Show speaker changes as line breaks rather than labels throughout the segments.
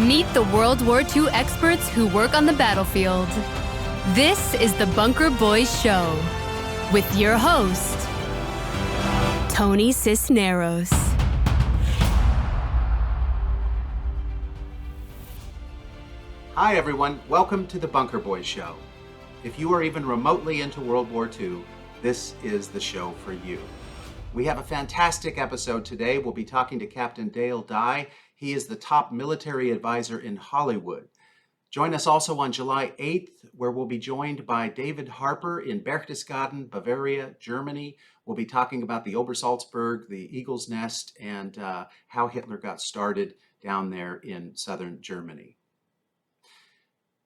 Meet the World War II experts who work on the battlefield. This is the Bunker Boys Show with your host, Tony Cisneros.
Hi everyone, welcome to the Bunker Boys Show. If you are even remotely into World War II, this is the show for you. We have a fantastic episode today. We'll be talking to Captain Dale Dye. He is the top military advisor in Hollywood. Join us also on July 8th, where we'll be joined by David Harper in Berchtesgaden, Bavaria, Germany. We'll be talking about the Obersalzberg, the Eagle's Nest, and how Hitler got started down there in southern Germany.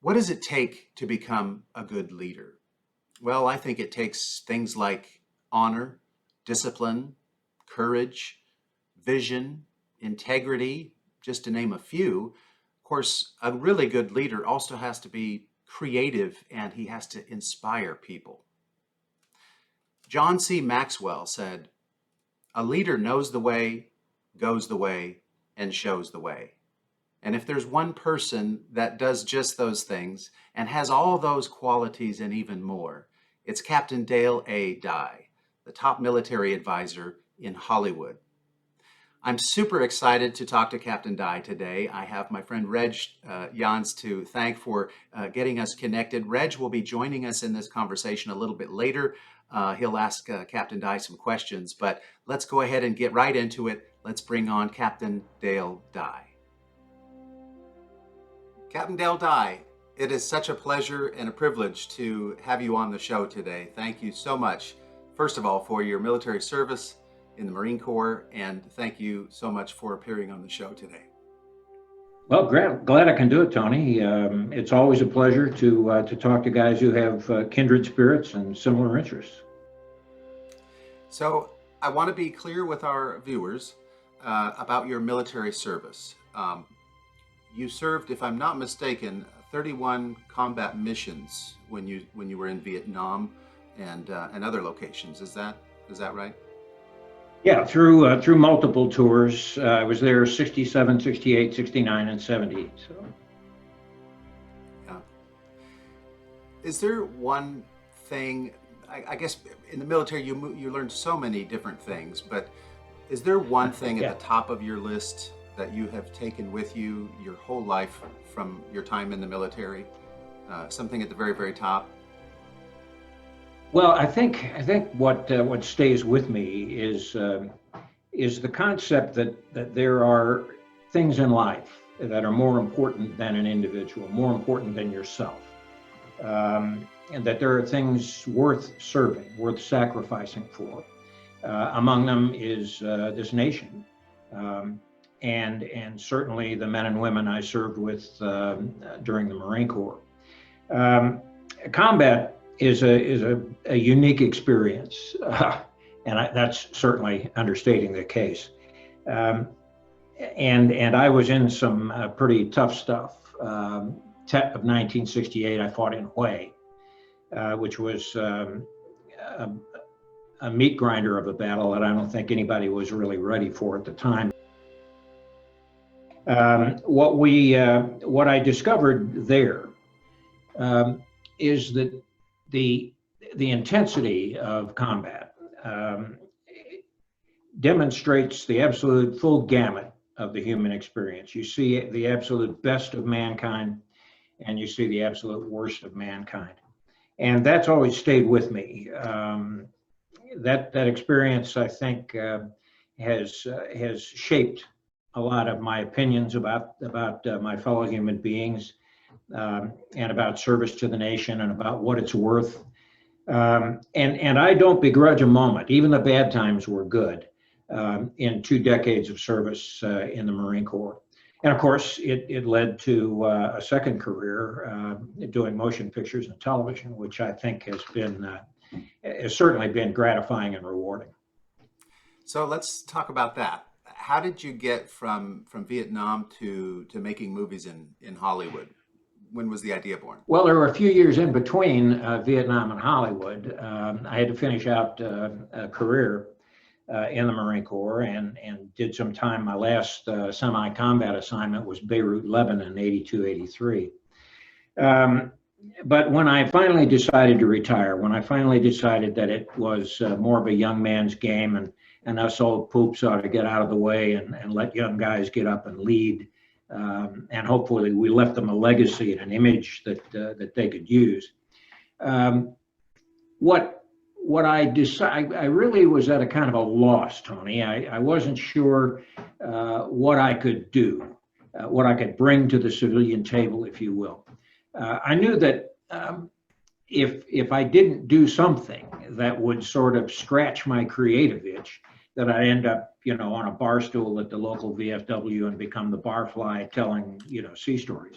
What does it take to become a good leader? Well, I think it takes things like honor, discipline, courage, vision, integrity, just to name a few. Of course, a really good leader also has to be creative and he has to inspire people. John C. Maxwell said, "A leader knows the way, goes the way, and shows the way." And if there's one person that does just those things and has all those qualities and even more, it's Captain Dale A. Dye, the top military advisor in Hollywood. I'm super excited to talk to Captain Dye today. I have my friend Reg Jans to thank for getting us connected. Reg will be joining us in this conversation a little bit later. He'll ask Captain Dye some questions, but let's go ahead and get right into it. Let's bring on Captain Dale Dye. Captain Dale Dye, it is such a pleasure and a privilege to have you on the show today. Thank you so much, first of all, for your military service in the Marine Corps, and thank you so much for appearing on the show today.
Well, glad I can do it, Tony. It's always a pleasure to talk to guys who have kindred spirits and similar interests.
So I want to be clear with our viewers about your military service. You served, if I'm not mistaken, 31 combat missions when you were in Vietnam and other locations. Is that right?
Yeah, through multiple tours. I was there 67, 68, 69, and 70. So.
Yeah. Is there one thing, I guess in the military you learned so many different things, but is there one thing at the top of your list that you have taken with you your whole life from your time in the military? Something at the very, very top?
Well, I think what stays with me is the concept that there are things in life that are more important than an individual, more important than yourself, and that there are things worth serving, worth sacrificing for. Among them is this nation. And certainly the men and women I served with during the Marine Corps. Combat is a unique experience, and that's certainly understating the case. And I was in some pretty tough stuff. Tet of 1968, I fought in Hue, which was a meat grinder of a battle that I don't think anybody was really ready for at the time. What I discovered there is that the intensity of combat demonstrates the absolute full gamut of the human experience. You see the absolute best of mankind, and you see the absolute worst of mankind, and that's always stayed with me. That experience, I think, has shaped a lot of my opinions about my fellow human beings, and about service to the nation and about what it's worth. And I don't begrudge a moment. Even the bad times were good in 2 decades of service in the Marine Corps. And of course, it led to a second career doing motion pictures and television, which I think has certainly been gratifying and rewarding.
So let's talk about that. How did you get from Vietnam to making movies in Hollywood? When was the idea born?
Well, there were a few years in between Vietnam and Hollywood. I had to finish out a career in the Marine Corps and did some time. My last semi-combat assignment was Beirut, Lebanon, 82, 83. But when I finally decided to retire, when I finally decided that it was more of a young man's game and us old poops ought to get out of the way and let young guys get up and lead, and hopefully we left them a legacy and an image that they could use. What I decided, I really was at a kind of a loss, Tony. I wasn't sure what I could do, what I could bring to the civilian table, if you will. I knew that if I didn't do something that would sort of scratch my creative itch, that I'd end up, on a bar stool at the local VFW and become the barfly telling, sea stories.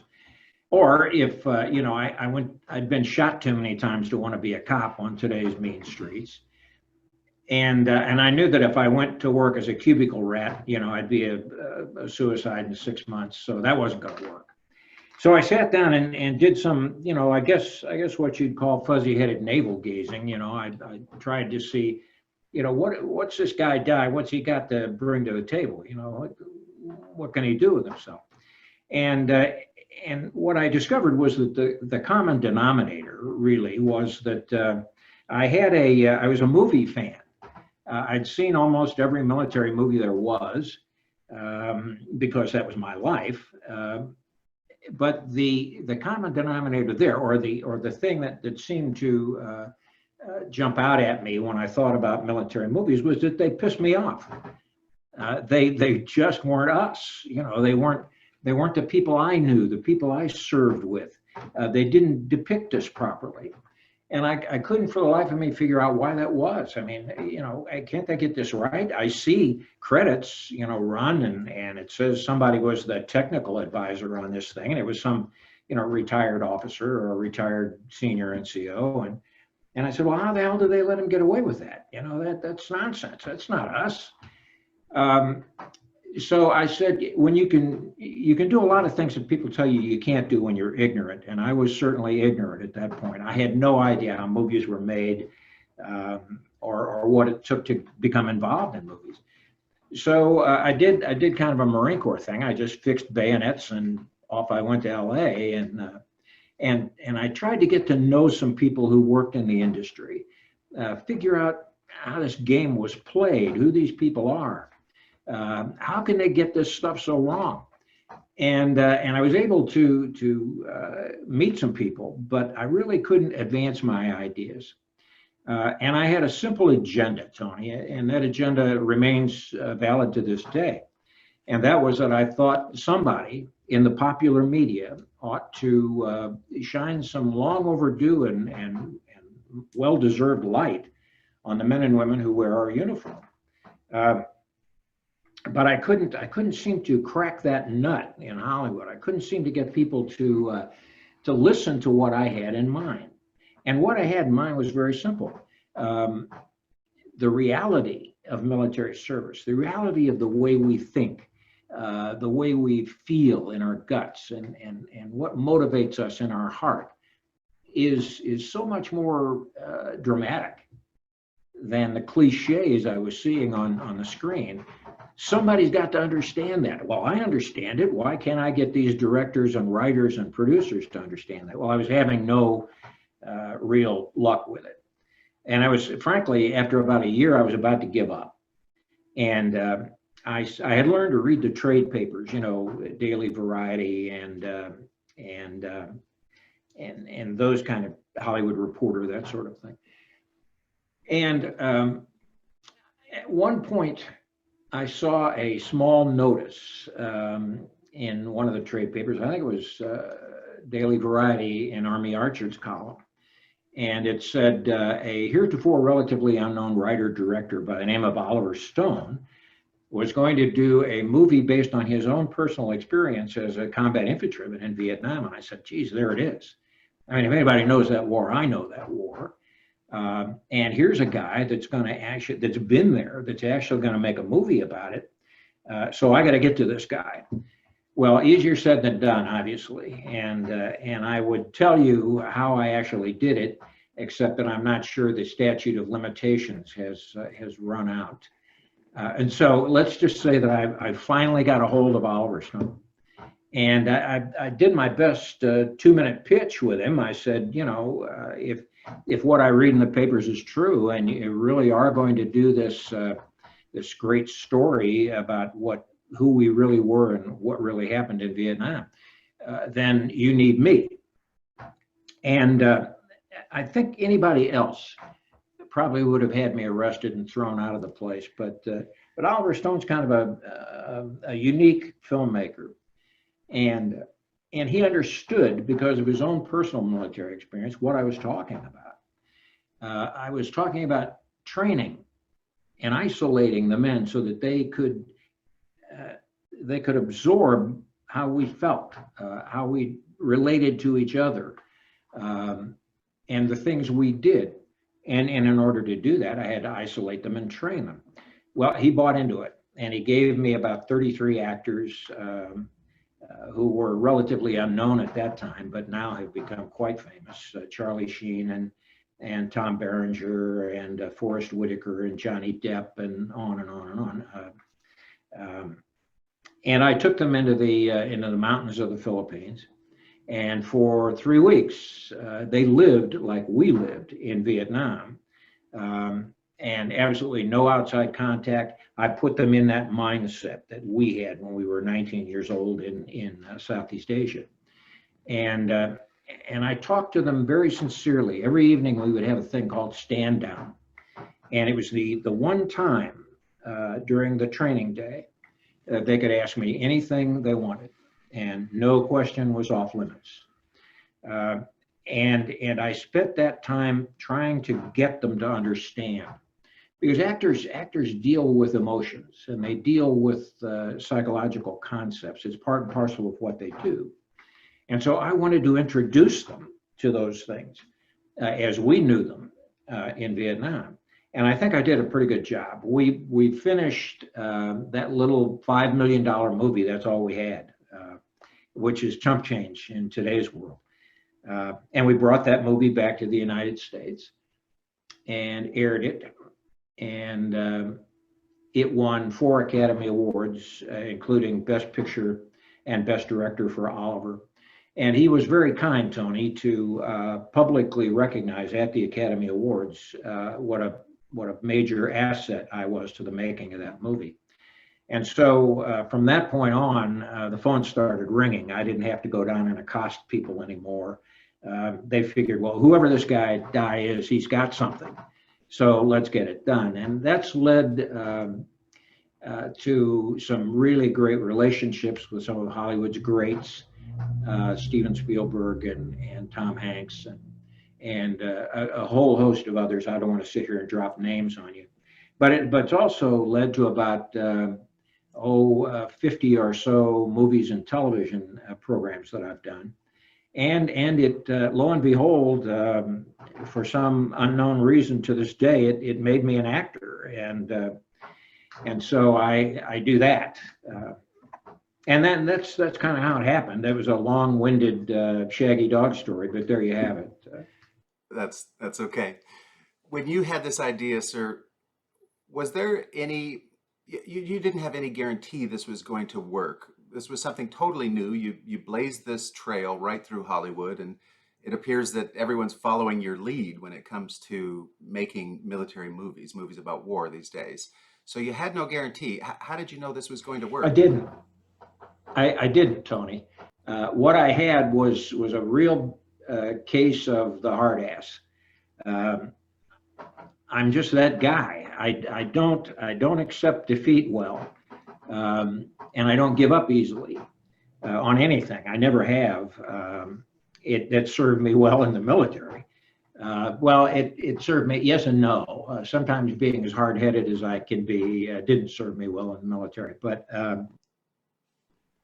Or if, I'd been shot too many times to want to be a cop on today's mean streets. And I knew that if I went to work as a cubicle rat, I'd be a suicide in 6 months. So that wasn't going to work. So I sat down and did some, I guess what you'd call fuzzy-headed navel gazing. I tried to see, what's this guy die? What's he got to bring to the table? What can he do with himself? And what I discovered was that the common denominator really was that I was a movie fan. I'd seen almost every military movie there was because that was my life. But the common denominator there, or the thing that seemed to jump out at me when I thought about military movies, was that they pissed me off. They just weren't us. They weren't the people I knew, the people I served with. They didn't depict us properly. And I couldn't for the life of me figure out why that was. I mean, can't they get this right? I see credits, run and it says somebody was the technical advisor on this thing. And it was some, retired officer or a retired senior NCO. And I said, well, how the hell do they let him get away with that? That's nonsense. That's not us. So I said, when you can do a lot of things that people tell you can't do when you're ignorant. And I was certainly ignorant at that point. I had no idea how movies were made or what it took to become involved in movies. So I did kind of a Marine Corps thing. I just fixed bayonets and off I went to LA and I tried to get to know some people who worked in the industry, figure out how this game was played, who these people are. How can they get this stuff so wrong? And I was able to meet some people, but I really couldn't advance my ideas. And I had a simple agenda, Tony, and that agenda remains valid to this day. And that was that I thought somebody in the popular media ought to shine some long overdue and well-deserved light on the men and women who wear our uniform. But I couldn't seem to crack that nut in Hollywood. I couldn't seem to get people to listen to what I had in mind. And what I had in mind was very simple. The reality of military service, the reality of the way we think, the way we feel in our guts and what motivates us in our heart is so much more dramatic than the cliches I was seeing on the screen. Somebody's got to understand that. Well, I understand it. Why can't I get these directors and writers and producers to understand that? Well, I was having no real luck with it. And I was, frankly, after about a year, I was about to give up. And I had learned to read the trade papers, Daily Variety and those kind of Hollywood Reporter, that sort of thing. And at one point, I saw a small notice in one of the trade papers. I think it was Daily Variety in Army Archer's column. And it said, a heretofore relatively unknown writer-director by the name of Oliver Stone was going to do a movie based on his own personal experience as a combat infantryman in Vietnam. And I said, geez, there it is. I mean, if anybody knows that war, I know that war. And here's a guy that's been there, that's actually going to make a movie about it. So I got to get to this guy. Well, easier said than done, obviously. And I would tell you how I actually did it, except that I'm not sure the statute of limitations has run out. And so let's just say that I finally got a hold of Oliver Stone. And I did my best 2-minute pitch with him. I said, if what I read in the papers is true, and you really are going to do this great story about who we really were and what really happened in Vietnam, then you need me. And I think anybody else probably would have had me arrested and thrown out of the place. But Oliver Stone's kind of a unique filmmaker. And he understood, because of his own personal military experience, what I was talking about. I was talking about training and isolating the men so that they could absorb how we felt, how we related to each other, and the things we did. And in order to do that, I had to isolate them and train them. Well, he bought into it, and he gave me about 33 actors who were relatively unknown at that time, but now have become quite famous. Charlie Sheen and Tom Berenger and Forrest Whitaker and Johnny Depp and on and on and on. And I took them into the mountains of the Philippines. And for 3 weeks, they lived like we lived in Vietnam, and absolutely no outside contact. I put them in that mindset that we had when we were 19 years old in Southeast Asia. And I talked to them very sincerely. Every evening we would have a thing called stand down. And it was the one time during the training day they could ask me anything they wanted, and no question was off limits. And I spent that time trying to get them to understand, because actors deal with emotions and they deal with psychological concepts. It's part and parcel of what they do. And so I wanted to introduce them to those things as we knew them in Vietnam. And I think I did a pretty good job. We finished that little $5 million movie. That's all we had, which is chump change in today's world. And we brought that movie back to the United States and aired it. And it won 4 Academy Awards, including Best Picture and Best Director for Oliver. And he was very kind, Tony, to publicly recognize at the Academy Awards what a major asset I was to the making of that movie. And so from that point on, the phone started ringing. I didn't have to go down and accost people anymore. They figured, well, whoever this guy is, he's got something. So let's get it done. And that's led to some really great relationships with some of Hollywood's greats, Steven Spielberg and Tom Hanks and a whole host of others. I don't want to sit here and drop names on you. But it's also led to about 50 or so movies and television programs that I've done. And it, lo and behold, for some unknown reason to this day, it made me an actor. And so I do that. And then that's kind of how it happened. That was a long-winded Shaggy Dog story, but there you have it.
That's okay. When you had this idea, sir, was there any, you didn't have any guarantee this was going to work. This was something totally new. You blazed this trail right through Hollywood, and it appears that everyone's following your lead when it comes to making military movies about war these days. So you had no guarantee. How did you know this was going to work?
I didn't. I didn't, Tony. What I had was a real case of the hard ass. I'm just that guy. I don't accept defeat well, and I don't give up easily on anything. I never have. That served me well in the military. It served me, yes and no. Sometimes being as hard-headed as I can be didn't serve me well in the military.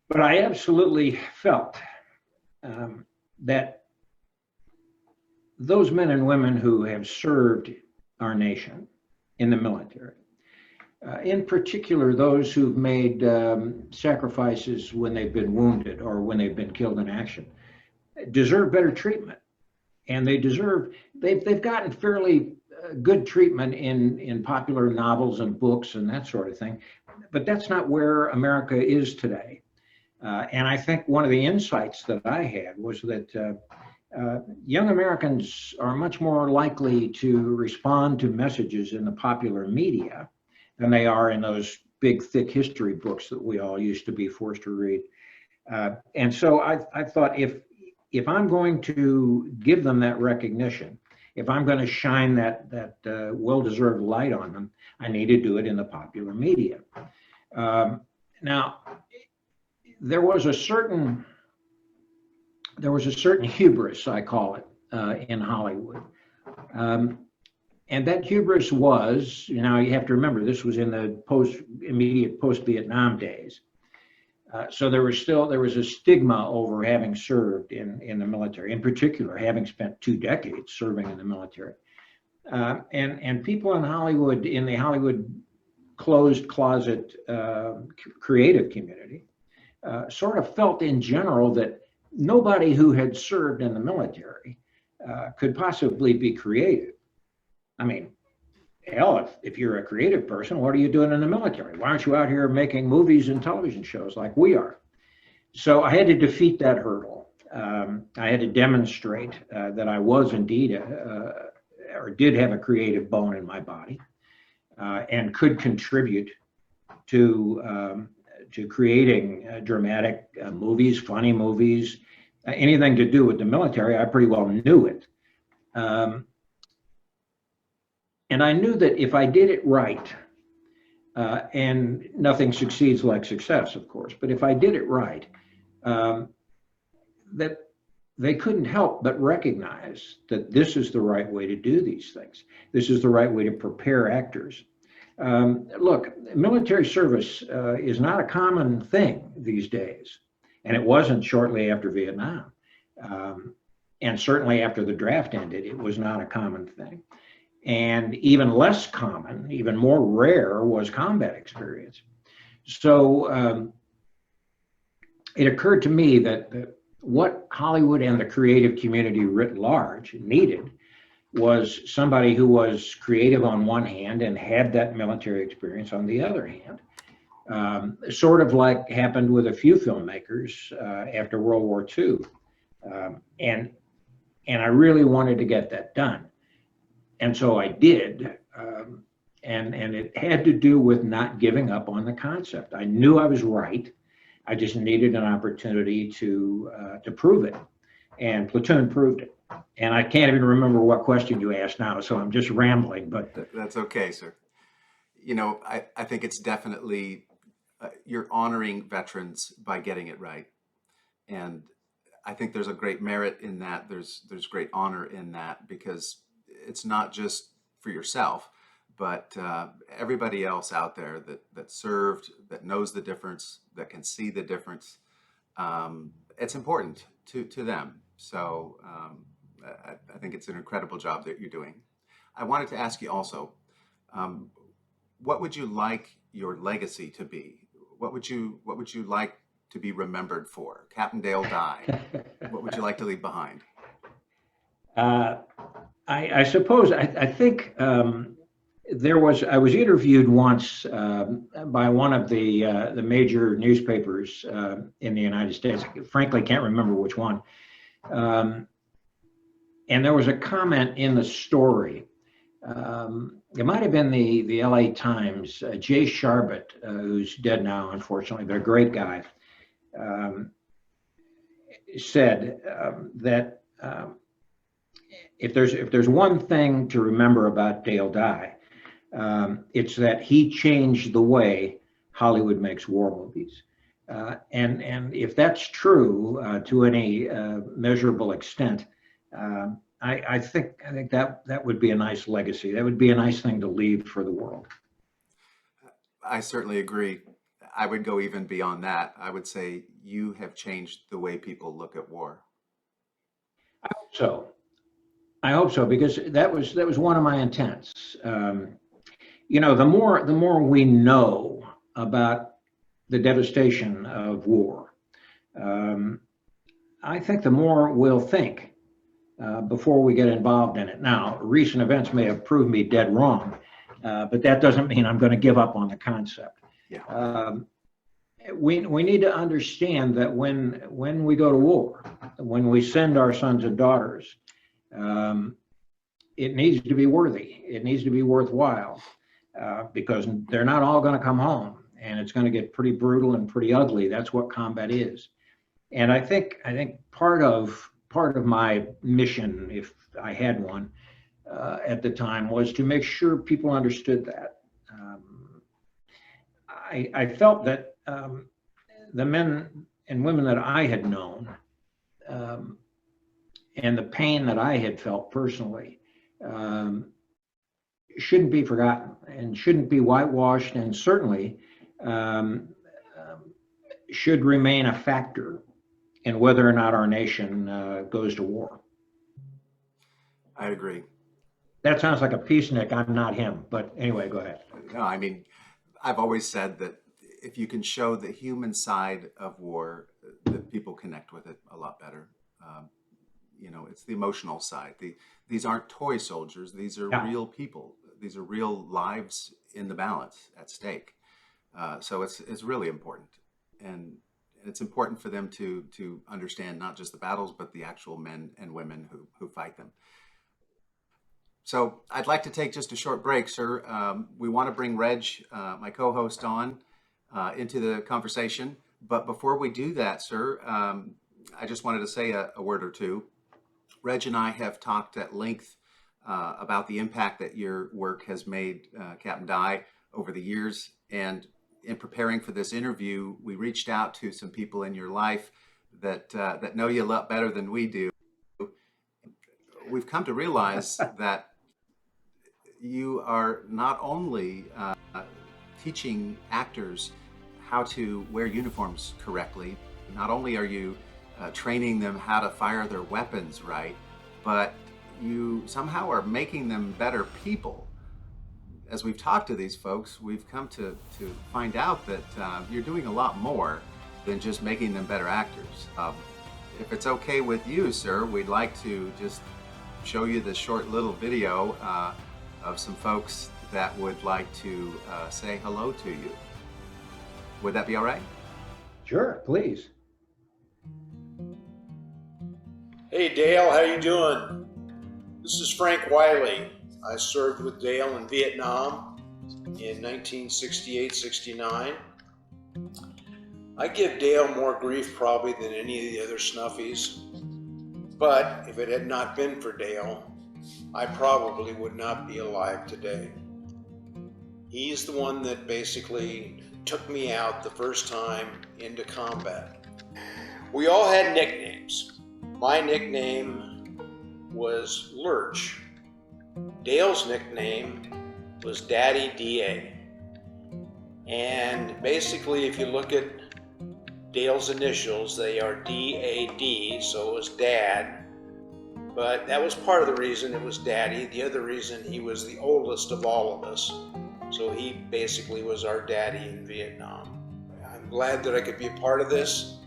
But I absolutely felt that those men and women who have served our nation in the military, in particular those who've made sacrifices when they've been wounded or when they've been killed in action, deserve better treatment. And they've gotten fairly good treatment in popular novels and books and that sort of thing, but that's not where America is today. And I think one of the insights that I had was that young Americans are much more likely to respond to messages in the popular media than they are in those big, thick history books that we all used to be forced to read. And so I thought if I'm going to give them that recognition, if I'm going to shine that well-deserved light on them, I need to do it in the popular media. Now, there was a certain hubris, I call it, in Hollywood. And that hubris was, you have to remember, this was in the immediate post-Vietnam days. So there was a stigma over having served in the military, in particular, having spent 2 decades serving in the military. And people in Hollywood, in the Hollywood closed closet creative community, sort of felt in general that nobody who had served in the military could possibly be creative. I mean, hell, if you're a creative person, what are you doing in the military? Why aren't you out here making movies and television shows like we are? So I had to defeat that hurdle. I had to demonstrate that I was indeed or did have a creative bone in my body and could contribute to creating dramatic movies, funny movies, anything to do with the military. I pretty well knew it. And I knew that if I did it right, and nothing succeeds like success, of course, but if I did it right, that they couldn't help but recognize that this is the right way to do these things. This is the right way to prepare actors. Look, military service is not a common thing these days, and it wasn't shortly after Vietnam. And certainly after the draft ended, it was not a common thing. And even less common, even more rare, was combat experience. So it occurred to me that what Hollywood and the creative community writ large needed was somebody who was creative on one hand and had that military experience on the other hand. Sort of like happened with a few filmmakers after World War II. And I really wanted to get that done. And so I did, and it had to do with not giving up on the concept. I knew I was right. I just needed an opportunity to prove it, and Platoon proved it. And I can't even remember what question you asked now, so I'm just rambling. But
that's okay, sir. I think it's definitely you're honoring veterans by getting it right, and I think there's a great merit in that. There's great honor in that, because it's not just for yourself, but everybody else out there that served, that knows the difference, that can see the difference. It's important to them. So I think it's an incredible job that you're doing. I wanted to ask you also, what would you like your legacy to be? What would you like to be remembered for? Captain Dale died. What would you like to leave behind?
I suppose I think I was interviewed once by one of the major newspapers in the United States. I frankly can't remember which one. And there was a comment in the story. It might have been the LA Times. Jay Sharbut, who's dead now, unfortunately, but a great guy, said that if there's one thing to remember about Dale Dye, it's that he changed the way Hollywood makes war movies. And if that's true to any measurable extent, I think that would be a nice legacy. That would be a nice thing to leave for the world.
I certainly agree. I would go even beyond that. I would say you have changed the way people look at war.
I hope so, because that was one of my intents. The more we know about the devastation of war, I think the more we'll think before we get involved in it. Now, recent events may have proved me dead wrong, but that doesn't mean I'm going to give up on the concept.
Yeah.
We need to understand that when we go to war, when we send our sons and daughters, it needs to be worthy. It needs to be worthwhile, because they're not all going to come home, and it's going to get pretty brutal and pretty ugly. That's what combat is. And I think part of my mission, if I had one at the time, was to make sure people understood that. I felt that the men and women that I had known, and the pain that I had felt personally, shouldn't be forgotten and shouldn't be whitewashed, and certainly should remain a factor in whether or not our nation goes to war.
I agree.
That sounds like a peacenik. I'm not him, but anyway, go ahead.
No, I mean, I've always said that if you can show the human side of war, that people connect with it a lot better. It's the emotional side. These aren't toy soldiers. These are real people. These are real lives in the balance at stake. So it's really important, and it's important for them to understand not just the battles, but the actual men and women who fight them. So I'd like to take just a short break, sir. We want to bring Reg, my co-host, on into the conversation. But before we do that, sir, I just wanted to say a word or two. Reg and I have talked at length about the impact that your work has made, Captain Dye, over the years. And in preparing for this interview, we reached out to some people in your life that know you a lot better than we do. We've come to realize that you are not only teaching actors how to wear uniforms correctly, not only are you training them how to fire their weapons right, but you somehow are making them better people. As we've talked to these folks, we've come to find out that you're doing a lot more than just making them better actors. If it's okay with you, sir, we'd like to just show you this short little video of some folks that would like to say hello to you. Would that be all right?
Sure, please.
Hey Dale, how you doing? This is Frank Wiley. I served with Dale in Vietnam in 1968-69. I give Dale more grief probably than any of the other snuffies, but if it had not been for Dale, I probably would not be alive today. He's the one that basically took me out the first time into combat. We all had nicknames. My nickname was Lurch. Dale's nickname was Daddy DA. And basically, if you look at Dale's initials, they are DAD, so it was Dad. But that was part of the reason it was Daddy. The other reason, he was the oldest of all of us. So he basically was our daddy in Vietnam. I'm glad that I could be a part of this.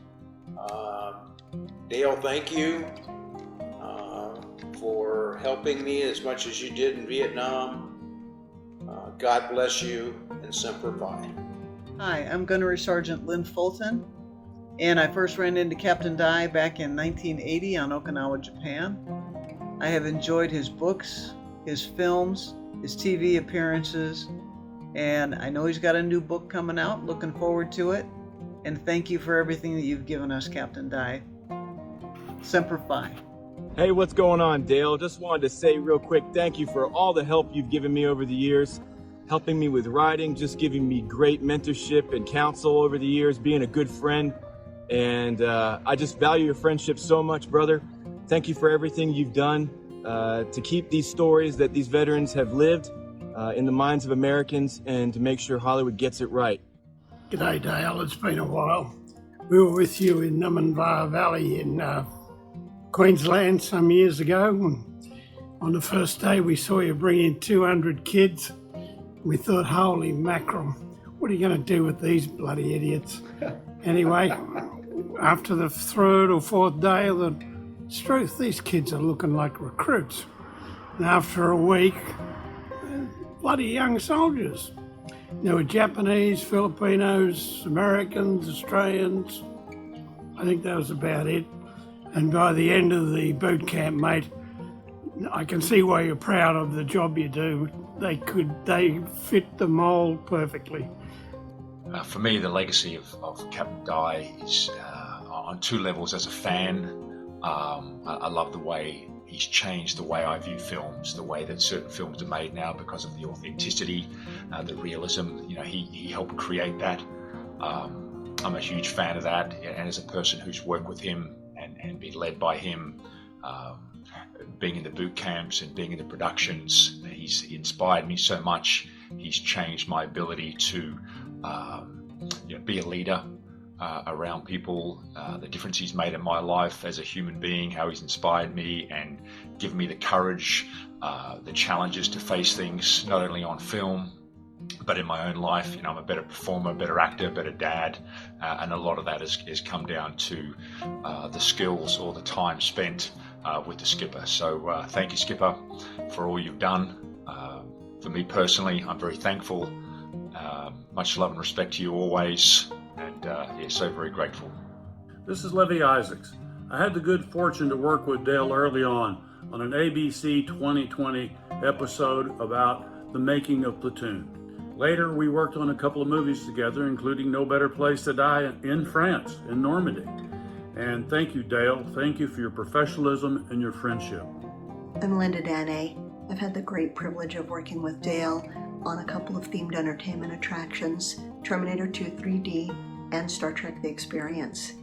Dale, thank you for helping me as much as you did in Vietnam. God bless you, and Semper Fi.
Hi, I'm Gunnery Sergeant Lynn Fulton, and I first ran into Captain Dye back in 1980 on Okinawa, Japan. I have enjoyed his books, his films, his TV appearances, and I know he's got a new book coming out. Looking forward to it. And thank you for everything that you've given us, Captain Dye. Semper Fi.
Hey, what's going on, Dale? Just wanted to say real quick, thank you for all the help you've given me over the years, helping me with writing, just giving me great mentorship and counsel over the years, being a good friend. And I just value your friendship so much, brother. Thank you for everything you've done to keep these stories that these veterans have lived in the minds of Americans and to make sure Hollywood gets it right.
G'day Dale, it's been a while. We were with you in Numinbah Valley in Queensland some years ago. And on the first day we saw you bring in 200 kids. We thought, holy mackerel, what are you going to do with these bloody idiots? Anyway, after the third or fourth day of the it's truth, these kids are looking like recruits. And after a week, bloody young soldiers. There were Japanese, Filipinos, Americans, Australians. I think that was about it. And by the end of the boot camp, mate, I can see why you're proud of the job you do. They fit the mold perfectly.
For me, the legacy of Captain Di is on two levels. As a fan, I love the way he's changed the way I view films, the way that certain films are made now because of the authenticity, the realism. You know, he helped create that. I'm a huge fan of that, and as a person who's worked with him and been led by him, being in the boot camps and being in the productions, he's inspired me so much. He's changed my ability to be a leader around people, the difference he's made in my life as a human being, how he's inspired me and given me the courage, the challenges to face things, not only on film, but in my own life. You know, I'm a better performer, better actor, better dad, and a lot of that has come down to the skills or the time spent with the skipper. So thank you, Skipper, for all you've done. For me personally, I'm very thankful. Much love and respect to you always, and so very grateful.
This is Levy Isaacs. I had the good fortune to work with Dale early on an ABC 2020 episode about the making of Platoon. Later, we worked on a couple of movies together, including No Better Place to Die in France, in Normandy. And thank you, Dale. Thank you for your professionalism and your friendship.
I'm Linda Danay. I've had the great privilege of working with Dale on a couple of themed entertainment attractions, Terminator 2 3D and Star Trek The Experience.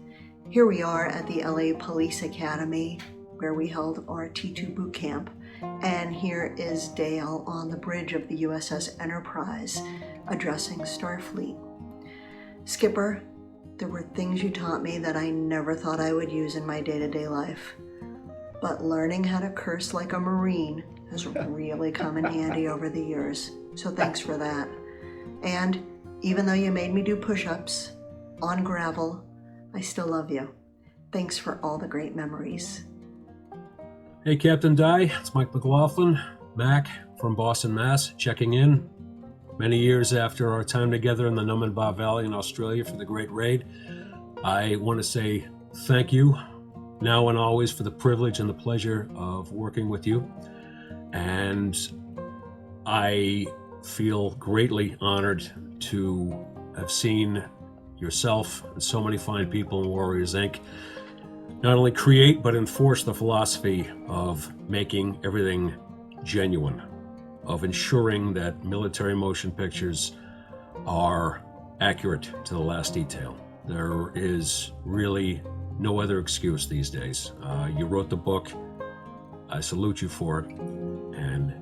Here we are at the LA Police Academy, where we held our T2 boot camp, and here is Dale on the bridge of the USS Enterprise addressing Starfleet. Skipper, there were things you taught me that I never thought I would use in my day-to-day life, but learning how to curse like a Marine has really come in handy over the years, so thanks for that. And even though you made me do push-ups on gravel, I still love you. Thanks for all the great memories.
Hey, Captain Di, it's Mike McLaughlin, Mac from Boston, Mass, checking in. Many years after our time together in the Numinbah Valley in Australia for the Great Raid, I want to say thank you now and always for the privilege and the pleasure of working with you. And I feel greatly honored to have seen yourself and so many fine people in Warriors Inc. not only create but enforce the philosophy of making everything genuine, of ensuring that military motion pictures are accurate to the last detail. There is really no other excuse these days. You wrote the book. I salute you for it, and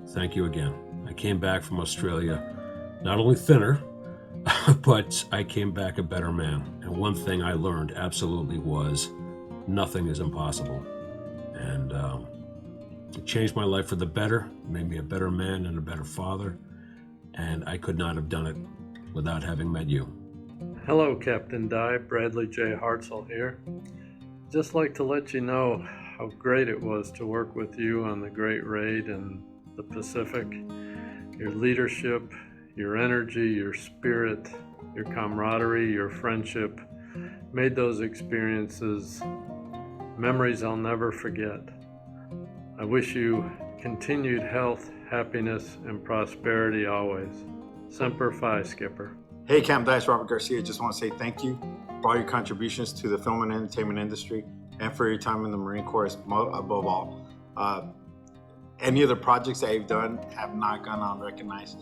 thank you again. I came back from Australia not only thinner, but I came back a better man. And one thing I learned absolutely was nothing is impossible. And it changed my life for the better, made me a better man and a better father. And I could not have done it without having met you.
Hello, Captain Di. Bradley J. Hartzell here. Just like to let you know how great it was to work with you on the Great Raid in the Pacific. Your leadership, your energy, your spirit, your camaraderie, your friendship made those experiences memories I'll never forget. I wish you continued health, happiness, and prosperity always. Semper Fi, Skipper.
Hey, Captain Dice, Robert Garcia. Just want to say thank you for all your contributions to the film and entertainment industry and for your time in the Marine Corps above all. Any of the projects that you've done have not gone unrecognized,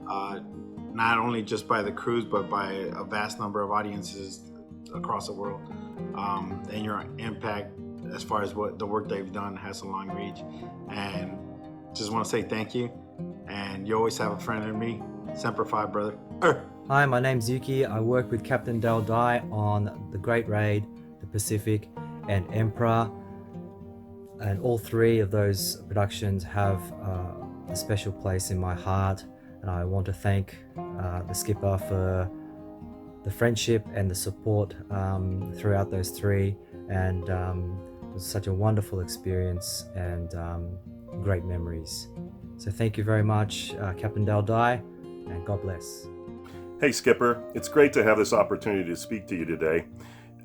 not only just by the crews, but by a vast number of audiences across the world. And your impact as far as what the work they've done has a long reach. And just want to say thank you. And you always have a friend in me. Semper Fi, brother.
Hi, my name's Yuki. I work with Captain Dale Di on The Great Raid, The Pacific, and Emperor. And all three of those productions have a special place in my heart. And I want to thank the skipper for the friendship and the support throughout those three. And was such a wonderful experience and great memories. So thank you very much, Captain Dale Dye, and God bless.
Hey Skipper, it's great to have this opportunity to speak to you today.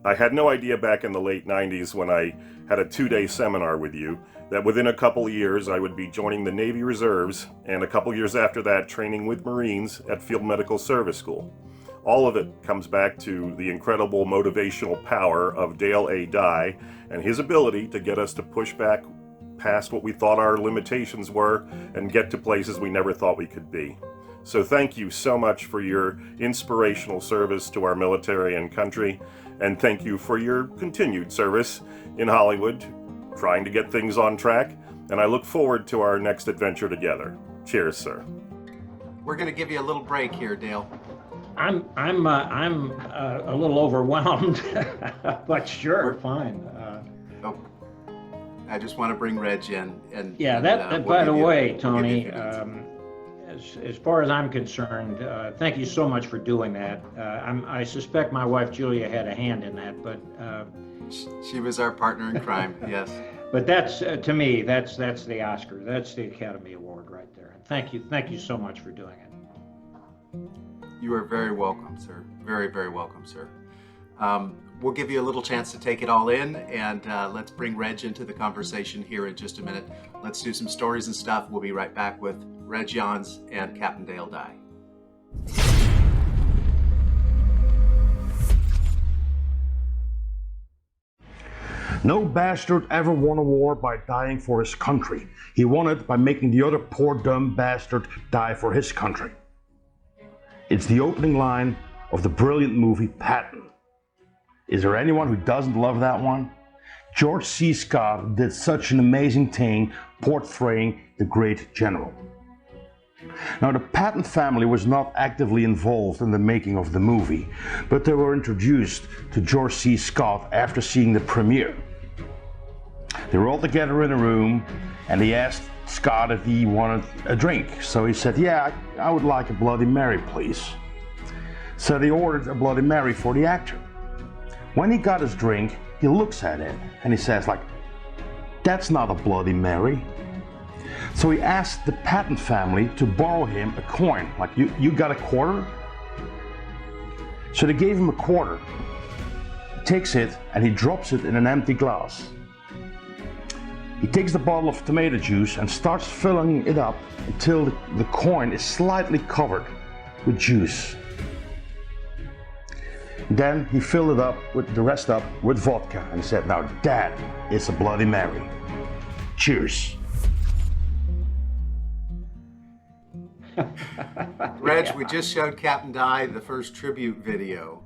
I had no idea back in the late 90s when I had a 2-day seminar with you that within a couple of years I would be joining the Navy Reserves, and a couple years after that training with Marines at Field Medical Service School. All of it comes back to the incredible motivational power of Dale A. Dye and his ability to get us to push back past what we thought our limitations were and get to places we never thought we could be. So thank you so much for your inspirational service to our military and country, and thank you for your continued service in Hollywood, trying to get things on track, and I look forward to our next adventure together. Cheers, sir.
We're going to give you a little break here, Dale.
I'm a little overwhelmed, but sure, fine.
I just want to bring Reg in, and
yeah,
we'll
by the way,
we'll
Tony, as far as I'm concerned, thank you so much for doing that. I suspect my wife Julia had a hand in that, but
she was our partner in crime. Yes.
But that's to me, that's the Oscar, that's the Academy Award right there. Thank you so much for doing it.
You are very welcome, sir. Very, very welcome, sir. We'll give you a little chance to take it all in, and let's bring Reg into the conversation here in just a minute. Let's do some stories and stuff. We'll be right back with Reg Jans and Captain Dale Dye.
No bastard ever won a war by dying for his country. He won it by making the other poor dumb bastard die for his country. It's the opening line of the brilliant movie Patton. Is there anyone who doesn't love that one? George C. Scott did such an amazing thing portraying the great general. Now, the Patton family was not actively involved in the making of the movie, but they were introduced to George C. Scott after seeing the premiere. They were all together in a room, and he asked Scott if he wanted a drink. So he said, yeah, I would like a Bloody Mary, please. So they ordered a Bloody Mary for the actor. When he got his drink, he looks at it and he says, like, that's not a Bloody Mary. So he asked the Patton family to borrow him a coin, like, you got a quarter? So they gave him a quarter. He takes it and he drops it in an empty glass. He takes the bottle of tomato juice and starts filling it up until the coin is slightly covered with juice. Then he filled it up with the rest up with vodka and he said, now that is a Bloody Mary. Cheers.
Reg, we just showed Captain Dye the first tribute video.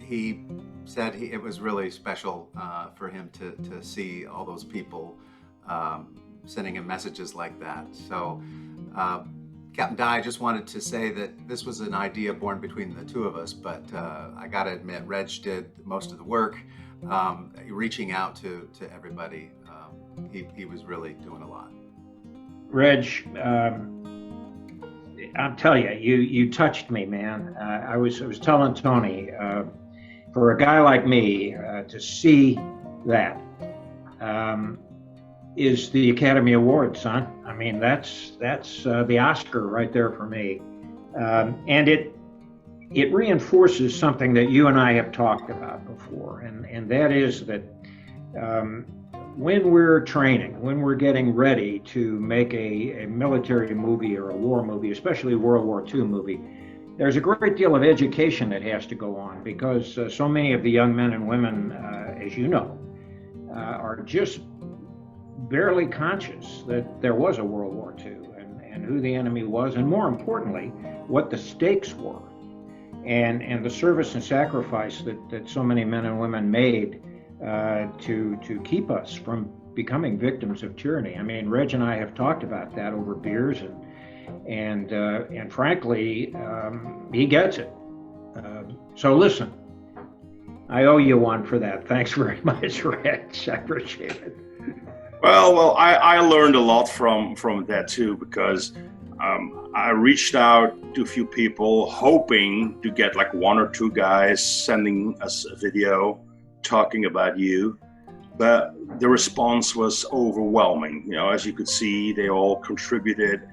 He said it was really special for him to see all those people sending him messages like that. So Captain Dye, I just wanted to say that this was an idea born between the two of us, but I gotta admit, Reg did most of the work, reaching out to everybody. He was really doing a lot.
Reg, I'll tell you, you touched me, man. I was telling Tony, for a guy like me to see that is the Academy Award, son. I mean, that's the Oscar right there for me, and it reinforces something that you and I have talked about before, and that is that when we're training, when we're getting ready to make a military movie or a war movie, especially a World War II movie, there's a great deal of education that has to go on because so many of the young men and women, as you know, are just barely conscious that there was a World War II and who the enemy was, and more importantly, what the stakes were, and the service and sacrifice that so many men and women made to keep us from becoming victims of tyranny. I mean, Reg and I have talked about that over beers, and frankly, he gets it. So listen, I owe you one for that. Thanks very much, Reg. I appreciate it.
Well, I learned a lot from that too, because I reached out to a few people hoping to get like one or two guys sending us a video talking about you. but the response was overwhelming. You know, as you could see, they all contributed,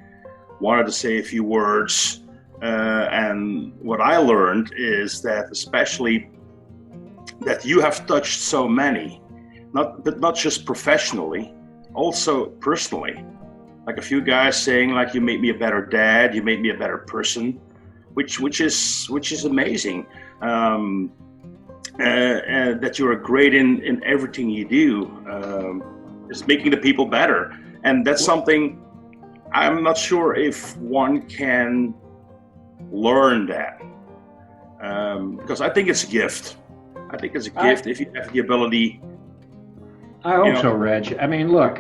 wanted to say a few words. And what I learned is that especially that you have touched so many, but not just professionally, also personally. Like a few guys saying like, you made me a better dad, you made me a better person, which is amazing. That you're great in everything you do, is making the people better. And that's something I'm not sure if one can learn that, because I think it's a gift. I think it's a gift if you have the ability.
I hope so, Reg. I mean, look,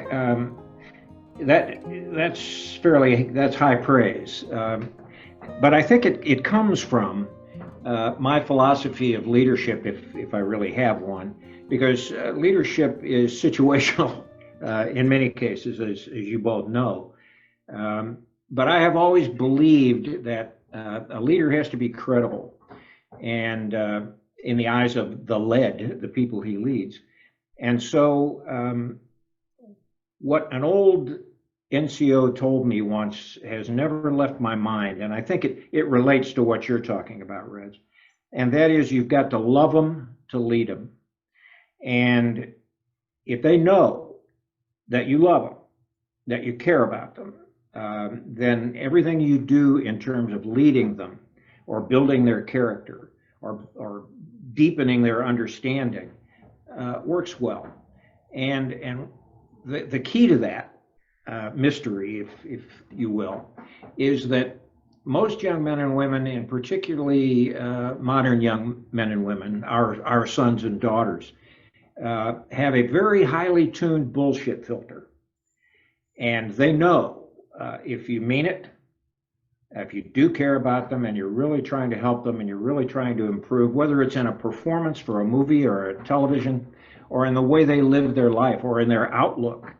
that's high praise, but I think it comes from my philosophy of leadership, if I really have one, because leadership is situational in many cases, as you both know. But I have always believed that a leader has to be credible, and in the eyes of the people he leads. And so what an old NCO told me once has never left my mind, and I think it relates to what you're talking about, Reg. And that is, you've got to love them to lead them. And if they know that you love them, that you care about them, then everything you do in terms of leading them or building their character or deepening their understanding works well. And the key to that mystery, if you will, is that most young men and women, and particularly modern young men and women, our sons and daughters, have a very highly tuned bullshit filter. And they know if you mean it, if you do care about them and you're really trying to help them and you're really trying to improve, whether it's in a performance for a movie or a television or in the way they live their life or in their outlook,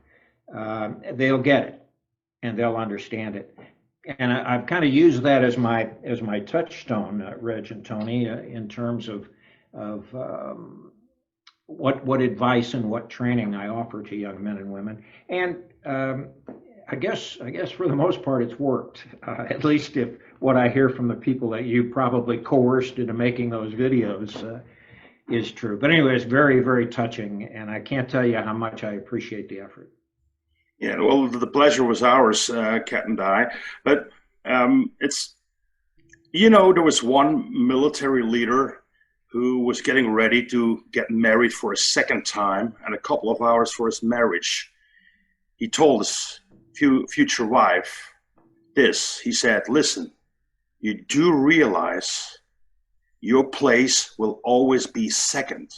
they'll get it and they'll understand it. And I've kind of used that as my touchstone, Reg and Tony, in terms of what advice and what training I offer to young men and women. And I guess for the most part it's worked, at least if what I hear from the people that you probably coerced into making those videos is true. But anyway, it's very, very touching, and I can't tell you how much I appreciate the effort.
Yeah, well, the pleasure was ours, Captain Dye. But it's, there was one military leader who was getting ready to get married for a second time, and a couple of hours for his marriage, he told his future wife this. He said, listen, you do realize your place will always be second.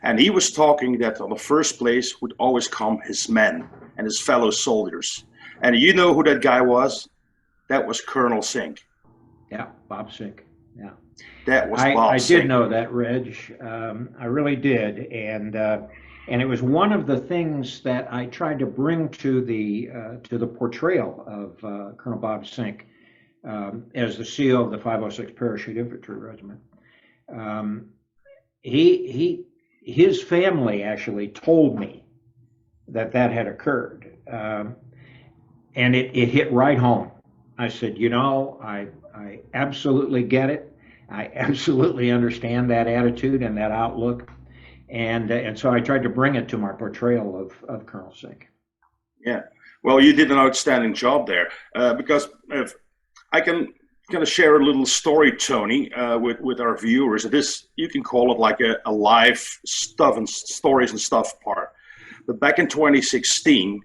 And he was talking that on the first place would always come his men and his fellow soldiers. And you know who that guy was? That was Colonel Sink.
Yeah, Bob Sink. Yeah.
That was Bob Sink.
I did know that, Reg. I really did. And it was one of the things that I tried to bring to the portrayal of Colonel Bob Sink as the CEO of the 506 Parachute Infantry Regiment. His family actually told me that had occurred, and it hit right home. I said, I absolutely get it. I absolutely understand that attitude and that outlook. And so I tried to bring it to my portrayal of Colonel Sink.
Yeah, well, you did an outstanding job there, because if I can kind of share a little story, Tony, with our viewers. This, you can call it like a live stuff and stories and stuff part. But back in 2016,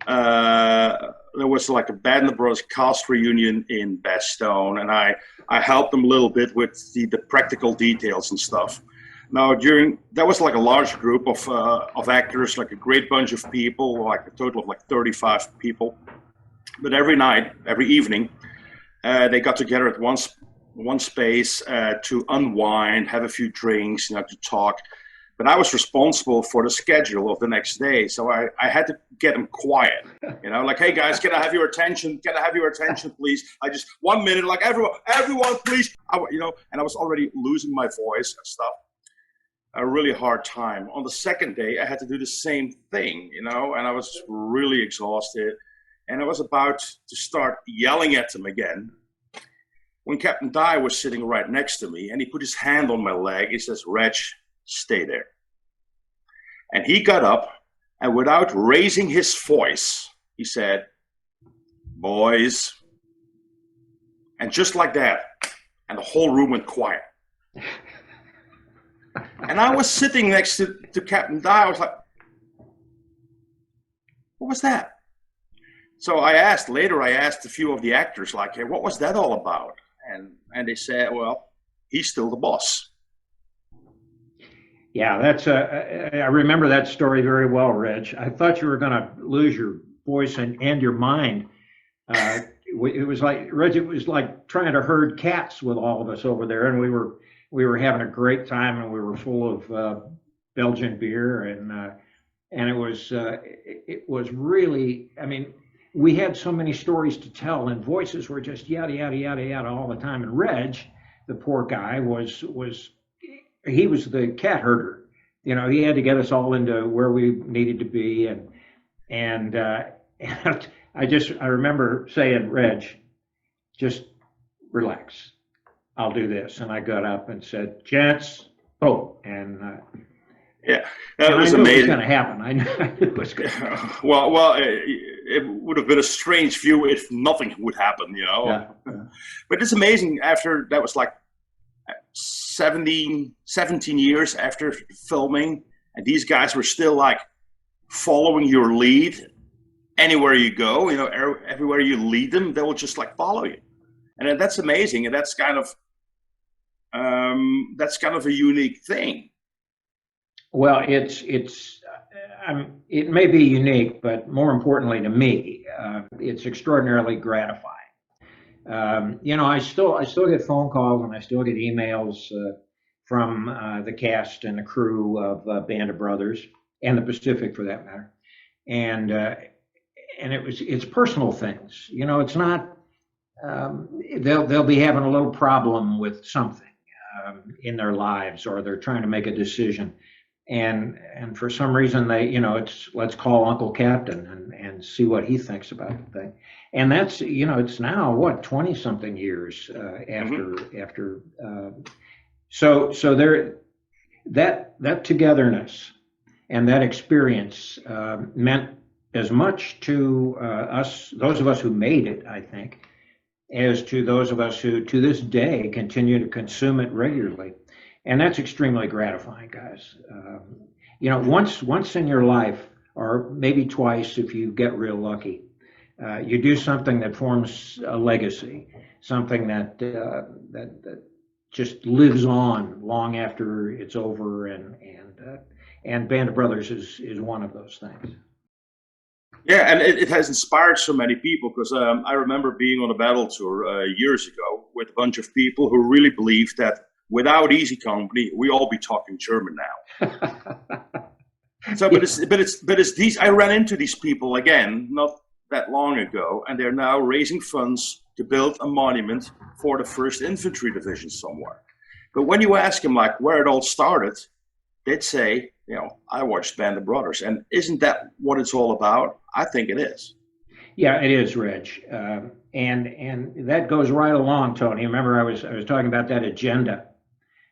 there was like a Band of Brothers cast reunion in Bastogne, and I helped them a little bit with the practical details and stuff. Now, that was like a large group of actors, like a great bunch of people, like a total of like 35 people. But every evening, they got together at one space to unwind, have a few drinks, to talk. But I was responsible for the schedule of the next day, so I had to get them quiet. Like, hey guys, can I have your attention? Can I have your attention, please? I just 1 minute, like everyone, please. And I was already losing my voice and stuff. a really hard time. On the second day, I had to do the same thing, and I was really exhausted. And I was about to start yelling at him again when Captain Dye was sitting right next to me, and he put his hand on my leg. He says, "Reg, stay there." And he got up, and without raising his voice, he said, "Boys." And just like that, and the whole room went quiet. And I was sitting next to Captain Dye. I was like, what was that? So I asked a few of the actors, like, hey, what was that all about? And they said, well, he's still the boss.
Yeah, I remember that story very well, Reg. I thought you were going to lose your voice and your mind. It was like, Reg, it was like trying to herd cats with all of us over there, and we were having a great time, and we were full of Belgian beer, and it was really, I mean, we had so many stories to tell, and voices were just yada yada yada yada all the time. And Reg, the poor guy, he was the cat herder. He had to get us all into where we needed to be, and I remember saying, Reg, just relax. I'll do this. And I got up and said, gents, and
yeah,
that
was
amazing. It was going to happen. I knew it was going to happen.
Well, it would have been a strange view if nothing would happen,
Yeah.
But it's amazing. After that was like 17 years after filming, and these guys were still like following your lead anywhere you go. Everywhere you lead them, they will just like follow you, and that's amazing. And that's kind of a unique thing.
Well, it may be unique, but more importantly to me, it's extraordinarily gratifying. I still get phone calls and I still get emails from the cast and the crew of Band of Brothers and the Pacific, for that matter, and it's personal things. It's not they'll be having a little problem with something in their lives, or they're trying to make a decision. And for some reason it's let's call Uncle Captain and see what he thinks about the thing. And that's, it's now what, 20 something years after. So there, that togetherness and that experience meant as much to us, those of us who made it, I think, as to those of us who to this day continue to consume it regularly. And that's extremely gratifying, guys. Once in your life, or maybe twice if you get real lucky, you do something that forms a legacy, something that just lives on long after it's over. And Band of Brothers is one of those things.
Yeah, and it has inspired so many people, because I remember being on a battle tour years ago with a bunch of people who really believed that without Easy Company, we all be talking German now. But it's these. I ran into these people again not that long ago, and they're now raising funds to build a monument for the 1st Infantry Division somewhere. But when you ask them like where it all started, they'd say, I watched Band of Brothers, and isn't that what it's all about? I think it is.
Yeah, it is, Reg, and that goes right along, Tony. Remember, I was talking about that agenda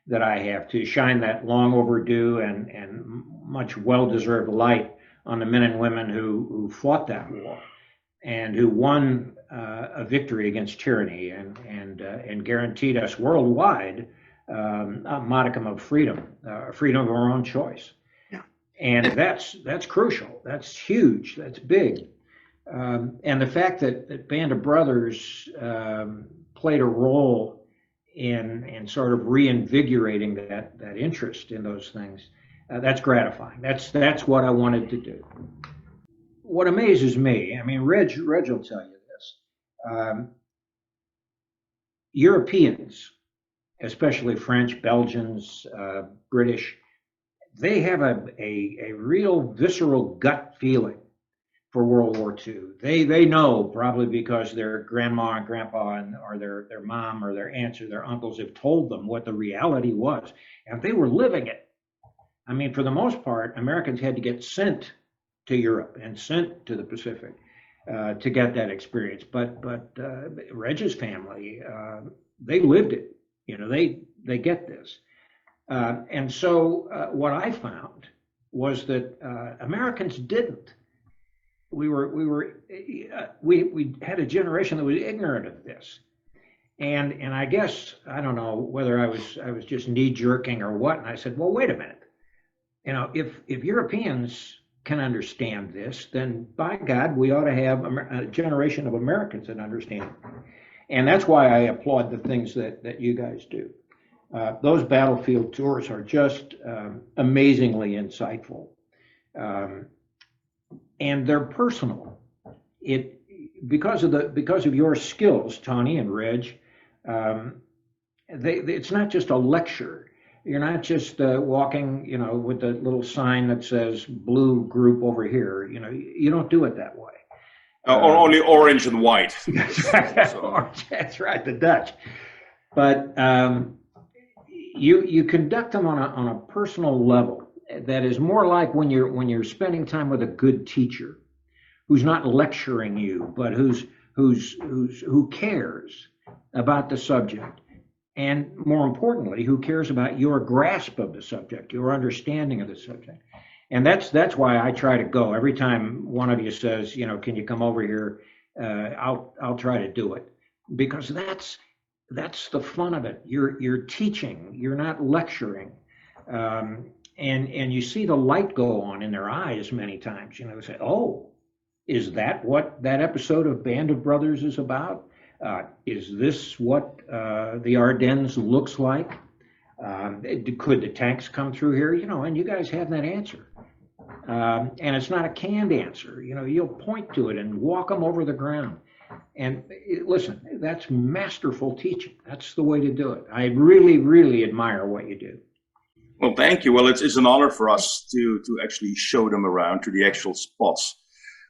that I have to shine that long overdue and much well-deserved light on the men and women who fought that war and who won a victory against tyranny and guaranteed us worldwide a modicum of freedom of our own choice.
Yeah.
And that's crucial. That's huge. That's big. And the fact that Band of Brothers played a role in sort of reinvigorating that interest in those things, that's gratifying. That's what I wanted to do. What amazes me, I mean, Reg will tell you this. Europeans, especially French, Belgians, British, they have a real visceral gut feeling for World War II. They know, probably because their grandma and grandpa or their mom or their aunts or their uncles have told them what the reality was, and they were living it. I mean, for the most part, Americans had to get sent to Europe and sent to the Pacific to get that experience. But Reg's family, they lived it. You know, they get this. And so what I found was that Americans didn't. We had a generation that was ignorant of this. And I guess, I don't know whether I was just knee jerking or what. And I said, well, wait a minute. You know, if Europeans can understand this, then by God, we ought to have a generation of Americans that understand it. And that's why I applaud the things that you guys do. Those battlefield tours are just amazingly insightful. And they're personal. Because of your skills, Tony and Reg, it's not just a lecture. You're not just walking, you know, with the little sign that says blue group over here. You know, you don't do it that way.
Or only orange and white.
That's right, the Dutch. But you conduct them on a personal level that is more like when you're spending time with a good teacher, who's not lecturing you, but who cares about the subject, and more importantly, who cares about your grasp of the subject, your understanding of the subject. And that's why I try to go every time one of you says, you know, can you come over here? I'll try to do it, because that's the fun of it. You're teaching, you're not lecturing, and you see the light go on in their eyes many times. You know, they say, oh, is that what that episode of Band of Brothers is about? Is this what the Ardennes looks like? Could the tanks come through here? You know, and you guys have that answer. And it's not a canned answer. You know, you'll point to it and walk them over the ground. And listen, that's masterful teaching. That's the way to do it. I really, really admire what you do.
Well, thank you. Well, it's an honor for us to actually show them around to the actual spots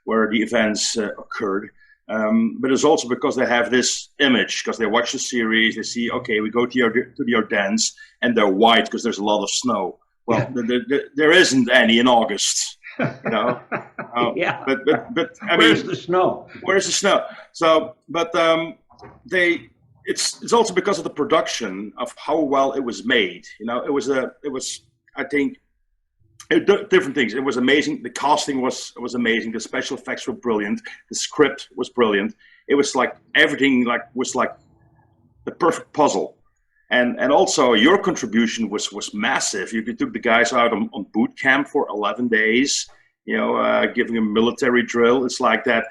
where the events occurred. But it's also because they have this image, because they watch the series, they see, okay, we go to the Ardennes, and they're white because there's a lot of snow. Well, there isn't any in August, you know.
Yeah.
But I mean,
where's the snow?
Where's the snow? So, but it's also because of the production of how well it was made. You know, it was I think. Different things. It was amazing. The casting was amazing. The special effects were brilliant. The script was brilliant. It was like everything was like the perfect puzzle. And also your contribution was massive. You took the guys out on boot camp for 11 days. You know, giving a military drill. It's like that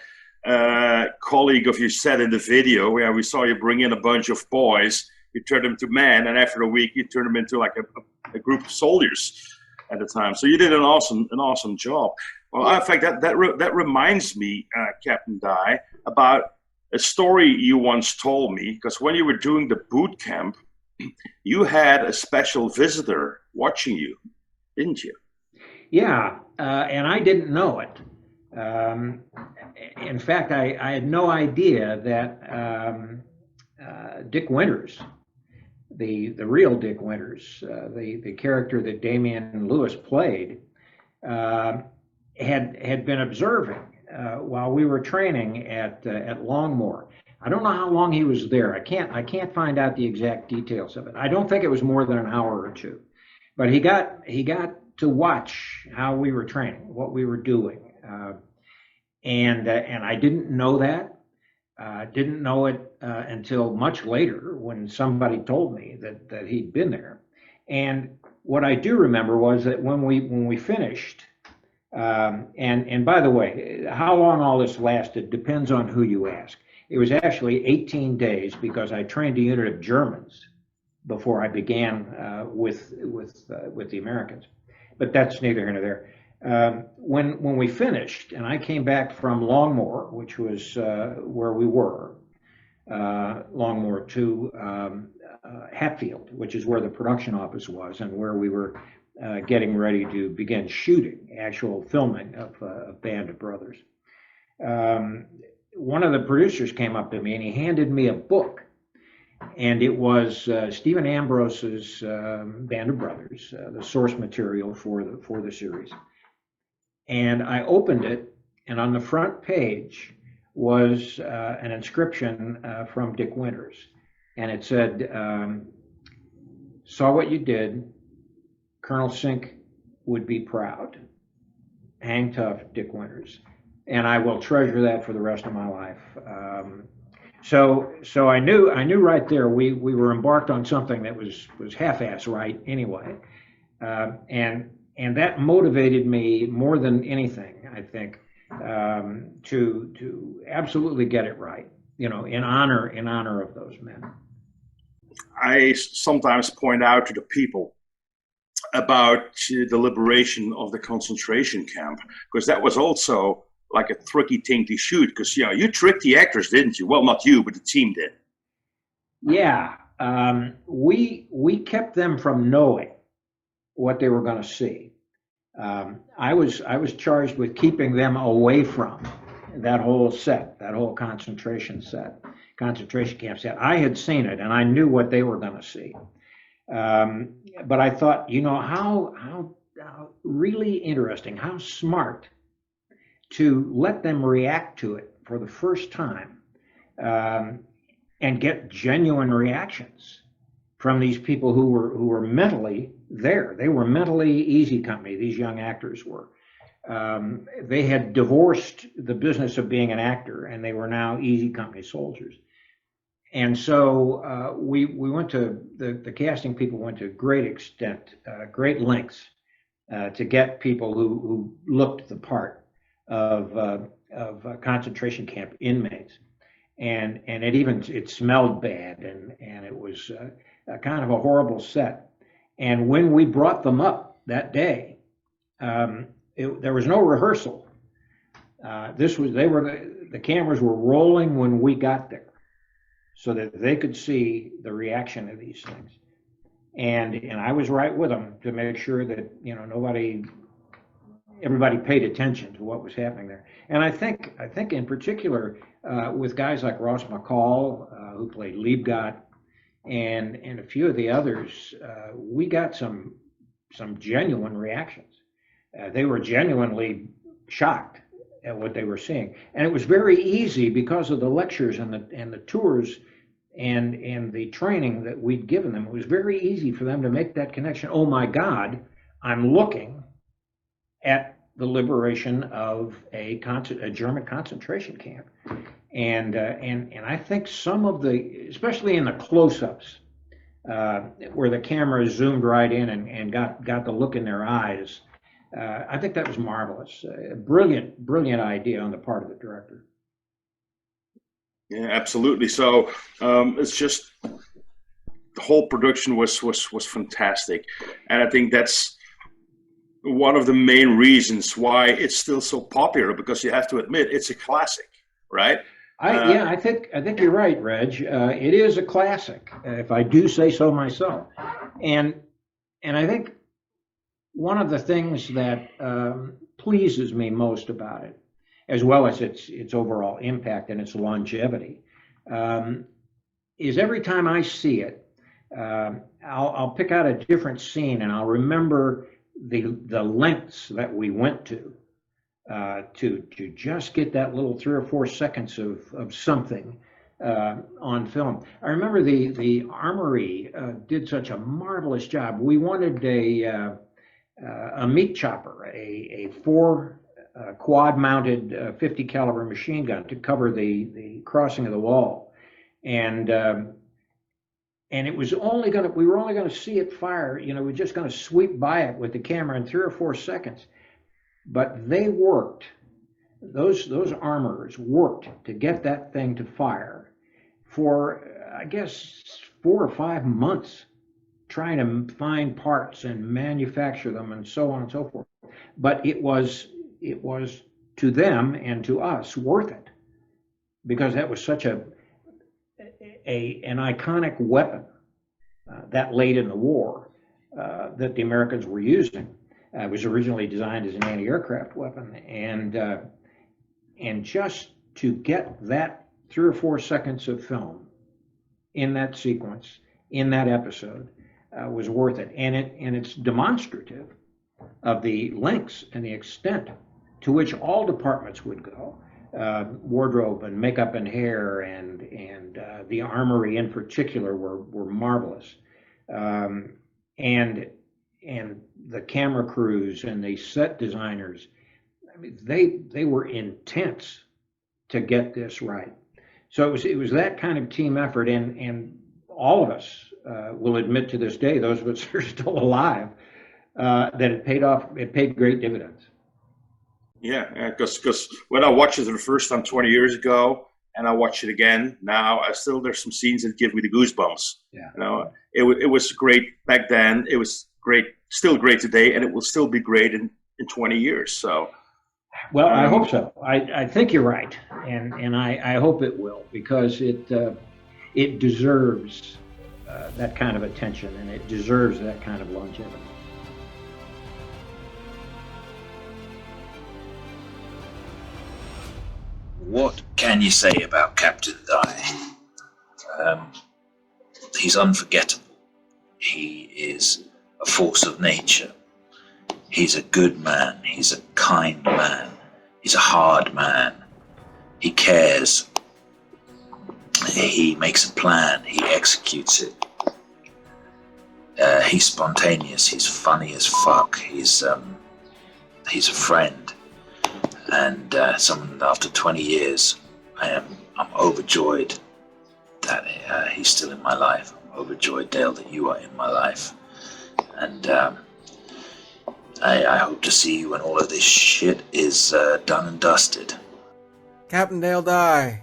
colleague of you said in the video where we saw you bring in a bunch of boys. You turn them to men, and after a week you turn them into like a group of soldiers. At the time, so you did an awesome job. Well, in fact, that reminds me, Captain Dye, about a story you once told me. Because when you were doing the boot camp, you had a special visitor watching you, didn't you?
Yeah, and I didn't know it. In fact, I had no idea that Dick Winters, the real Dick Winters, the character that Damian Lewis played, had been observing while we were training at Longmoor. I don't know how long he was there. I can't find out the exact details of it. I don't think it was more than an hour or two, but he got to watch how we were training, what we were doing, and I didn't know that. Didn't know it until much later when somebody told me that he'd been there. And what I do remember was that when we finished, and by the way, how long all this lasted depends on who you ask. It was actually 18 days because I trained a unit of Germans before I began with the Americans. But that's neither here nor there. When we finished, and I came back from Longmoor, which was where we were, Longmoor to Hatfield, which is where the production office was and where we were getting ready to begin shooting, actual filming of Band of Brothers. One of the producers came up to me and he handed me a book. And it was Stephen Ambrose's Band of Brothers, the source material for the series. And I opened it, and on the front page was an inscription from Dick Winters. And it said, saw what you did, Colonel Sink would be proud. Hang tough, Dick Winters. And I will treasure that for the rest of my life. So I knew right there we were embarked on something that was half-ass right anyway. And that motivated me more than anything, I think, to absolutely get it right, in honor of those men.
I sometimes point out to the people about the liberation of the concentration camp, because that was also like a tricky thing to shoot, because you tricked the actors, didn't you? Well, not you, but the team did.
Yeah, we kept them from knowing what they were going to see. I was charged with keeping them away from that whole set, that whole concentration camp set. I had seen it, and I knew what they were going to see. But I thought, how really interesting, how smart to let them react to it for the first time, and get genuine reactions from these people who were mentally there. They were mentally easy company, these young actors were. They had divorced the business of being an actor, and they were now easy company soldiers. And so we went to, the casting people went to great lengths to get people who looked the part of concentration camp inmates. And it smelled bad, and it was a kind of a horrible set. And when we brought them up that day, there was no rehearsal. The cameras were rolling when we got there, so that they could see the reaction of these things. And I was right with them to make sure that everybody paid attention to what was happening there. And I think in particular with guys like Ross McCall, who played Liebgott, and a few of the others, we got some genuine reactions. They were genuinely shocked at what they were seeing, and it was very easy because of the lectures and the tours and the training that we'd given them. It was very easy for them to make that connection. Oh my God, I'm looking at the liberation of a German concentration camp, and I think some of especially in the close-ups, where the camera zoomed right in and got the look in their eyes. I think that was marvelous. Brilliant idea on the part of the director.
Yeah, absolutely. So it's just the whole production was fantastic, and I think that's one of the main reasons why it's still so popular, because you have to admit it's a classic, right?
I think you're right, Reg. It is a classic, if I do say so myself, and I think one of the things that pleases me most about it, as well as its overall impact and its longevity, is every time I see it, I'll pick out a different scene, and I'll remember the lengths that we went to just get that little 3 or 4 seconds of something on film. I remember the Armory did such a marvelous job. We wanted a meat chopper, a 4 quad-mounted 50 caliber machine gun to cover the crossing of the wall, and it was we were only going to see it fire. We're just going to sweep by it with the camera in 3 or 4 seconds. But they worked; those armorers worked to get that thing to fire for, I guess, 4 or 5 months, trying to find parts and manufacture them and so on and so forth. But it was to them and to us worth it, because that was such an iconic weapon that late in the war that the Americans were using. It was originally designed as an anti-aircraft weapon, and just to get that 3 or 4 seconds of film in that sequence, in that episode, was worth it. And it's demonstrative of the lengths and the extent to which all departments would go. Wardrobe and makeup and hair and the armory in particular were marvelous. And the camera crews and the set designers, I mean, they were intense to get this right. So it was that kind of team effort, and all of us will admit to this day, those of us who are still alive, that it paid off. It paid great dividends.
Yeah, because when I watched it the first time 20 years ago, and I watch it again now, there's some scenes that give me the goosebumps.
Yeah.
You know, it was great back then. It was great, still great today, and it will still be great in 20 years. So.
Well, I hope so. I think you're right, and I hope it will, because it deserves that kind of attention, and it deserves that kind of longevity.
What can you say about Captain Dye? He's unforgettable. He is a force of nature. He's a good man. He's a kind man. He's a hard man. He cares. He makes a plan. He executes it. He's spontaneous. He's funny as fuck. He's a friend. And someone after 20 years, I'm overjoyed that he's still in my life. I'm overjoyed, Dale, that you are in my life. And I hope to see you when all of this shit is done and dusted.
Captain Dale Dye,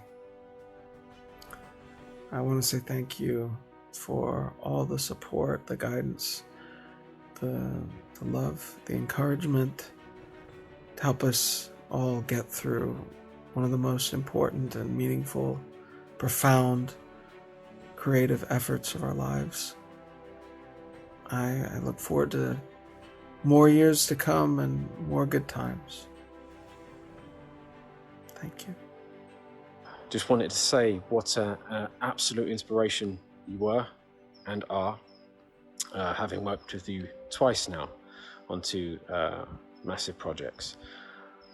I want to say thank you for all the support, the guidance, the love, the encouragement to help us all get through one of the most important and meaningful, profound, creative efforts of our lives. I look forward to more years to come and more good times. Thank you.
Just wanted to say what an absolute inspiration you were and are, having worked with you twice now on two massive projects.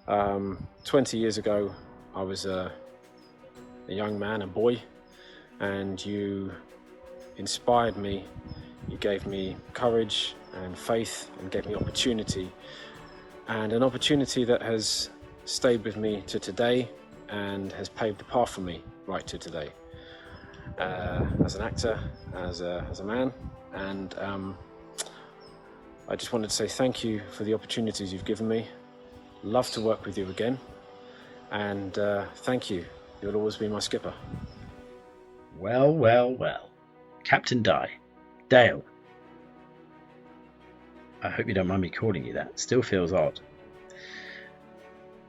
20 years ago, I was a young man, a boy, and you inspired me. You gave me courage and faith and gave me opportunity, and an opportunity that has stayed with me to today and has paved the path for me right to today. As an actor, as a man, and I just wanted to say thank you for the opportunities you've given me. Love to work with you again, and thank you. You'll always be my skipper.
Well, well, well. Captain Dye. Dale. I hope you don't mind me calling you that. It still feels odd.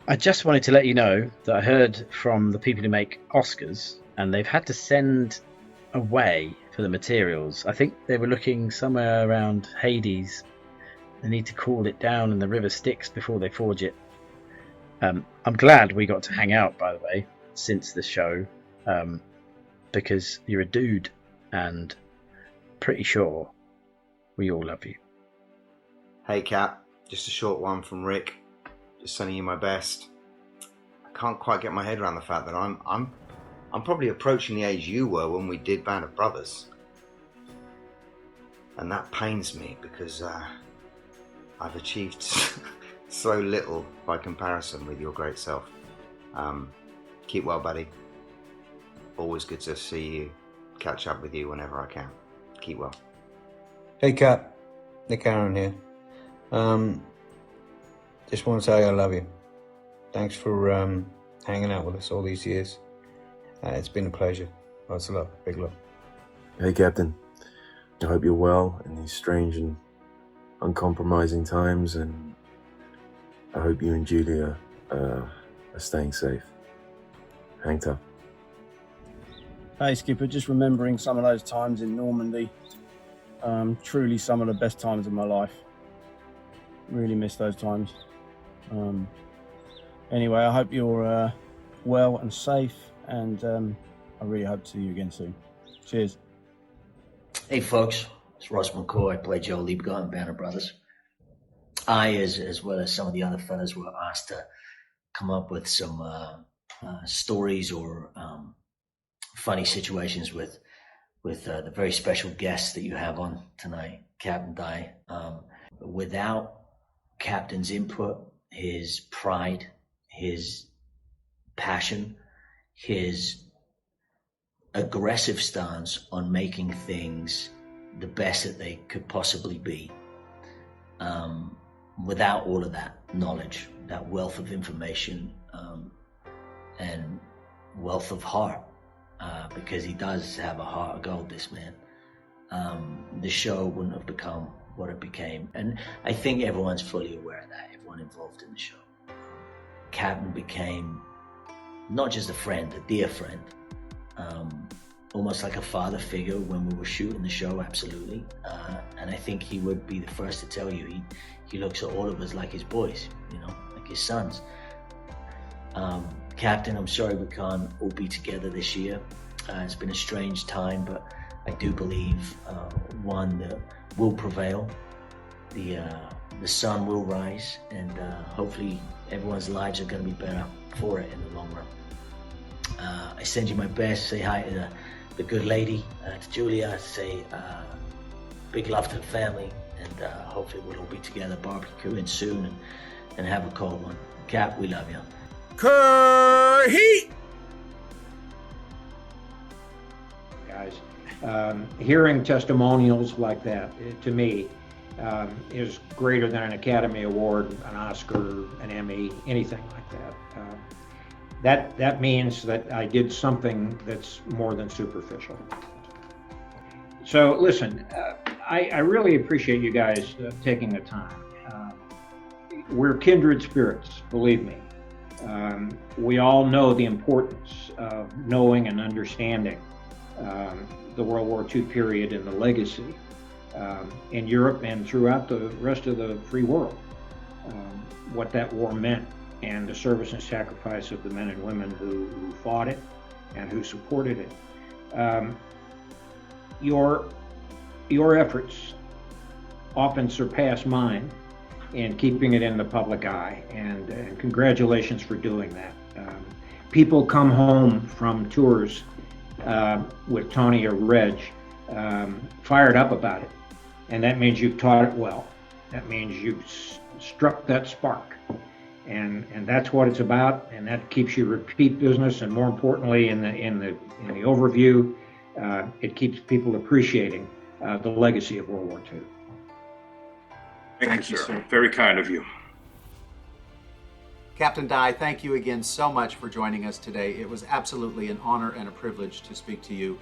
I just wanted to let you know that I heard from the people who make Oscars, and they've had to send away for the materials. I think they were looking somewhere around Hades. They need to cool it down in the river Styx before they forge it. I'm glad we got to hang out, by the way, since the show, because you're a dude, and pretty sure we all love you.
Hey Cap, just a short one from Rick. Just sending you my best. I can't quite get my head around the fact that I'm probably approaching the age you were when we did Band of Brothers, and that pains me because I've achieved so little by comparison with your great self. Keep well, buddy. Always good to see you, catch up with you whenever I can. Keep well.
Hey Cap, Nick Aaron here. Just want to say I love you. Thanks for hanging out with us all these years. It's been a pleasure. Lots of love. Big love.
Hey Captain, I hope you're well in these strange and uncompromising times, and I hope you and Julia are staying safe. Hang tough.
Hey Skipper, just remembering some of those times in Normandy. Truly some of the best times of my life. Really miss those times. Anyway, I hope you're well and safe, and I really hope to see you again soon. Cheers.
Hey folks, it's Russ McCoy. I play Joe Liebgott in Banner Brothers. I, as well as some of the other fellas, were asked to come up with some stories or funny situations with the very special guests that you have on tonight, Captain Dye. Without Captain's input, his pride, his passion, his aggressive stance on making things the best that they could possibly be. Without all of that knowledge, that wealth of information, and wealth of heart, because he does have a heart of gold, this man, the show wouldn't have become what it became. And I think everyone's fully aware of that, everyone involved in the show. Captain became not just a friend, a dear friend, almost like a father figure when we were shooting the show, absolutely. And I think he would be the first to tell you, he looks at all of us like his boys, like his sons. Captain, I'm sorry we can't all be together this year. It's been a strange time, but I do believe, one, that will prevail. The sun will rise, and hopefully everyone's lives are going to be better for it in the long run. I send you my best. Say hi to the good lady, to Julia. Say big love to the family, and hopefully we'll all be together barbecuing soon and have a cold one. Cap, we love you.
Heat! Guys, hearing testimonials like that, to me, is greater than an Academy Award, an Oscar, an Emmy, anything like that. That means that I did something that's more than superficial. So listen, I really appreciate you guys taking the time. We're kindred spirits, believe me. We all know the importance of knowing and understanding the World War II period and the legacy in Europe and throughout the rest of the free world, what that war meant, and the service and sacrifice of the men and women who fought it and who supported it. Your efforts often surpass mine in keeping it in the public eye, and congratulations for doing that. People come home from tours with Tony or Reg fired up about it, and that means you've taught it well. That means you've struck that spark, and that's what it's about, and that keeps you repeat business, and more importantly, in the overview, it keeps people appreciating the legacy of World War II.
Thank you, sir. Very kind of you.
Captain Dye, thank you again so much for joining us today. It was absolutely an honor and a privilege to speak to you.